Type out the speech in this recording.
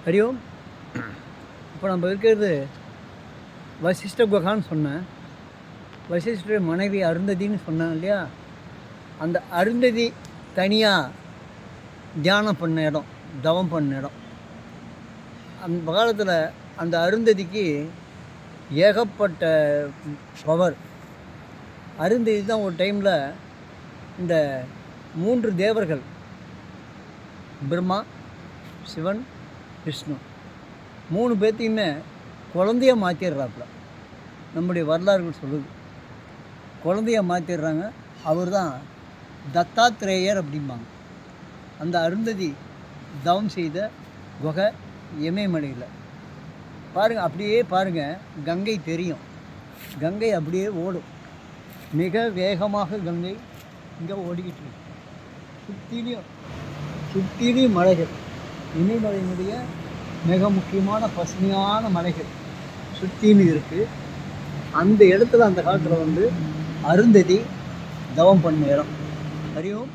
ஹரி ஓம். இப்போ நம்ம இருக்கிறது வசிஷ்ட குகான்னு சொன்னேன். வசிஷ்டருடைய மனைவி அருந்ததின்னு சொன்னேன் இல்லையா? அந்த அருந்ததி தனியாக தியானம் பண்ண இடம், தவம் பண்ண இடம். அந்த காலத்தில் அந்த அருந்ததிக்கு ஏகப்பட்ட பவர். அருந்ததி தான் ஒரு டைமில் இந்த 3 தேவர்கள், பிரம்மா, சிவன், விஷ்ணு 3 பேர்த்தையுமே குழந்தைய மாற்றிடுறாப்புல. நம்முடைய வரலாறுகள் சொல்லுது, குழந்தைய மாற்றிடுறாங்க. அவர் தான் தத்தாத்ரேயர் அப்படிம்பாங்க. அந்த அருந்ததி தவம் செய்த குகை இமயமலையில் பாருங்கள். அப்படியே பாருங்கள், கங்கை தெரியும். கங்கை அப்படியே ஓடும், மிக வேகமாக கங்கை இங்கே ஓடிக்கிட்டு இருக்கு. சுற்றிலையும் மலைகள், இமயமலையினுடைய மிக முக்கியமான பசுமையான மலைகள் சுற்றின்னு இருக்குது. அந்த இடத்துல அந்த காலத்தில் அருந்ததி தவம் பண்ண இடம். அறிவும்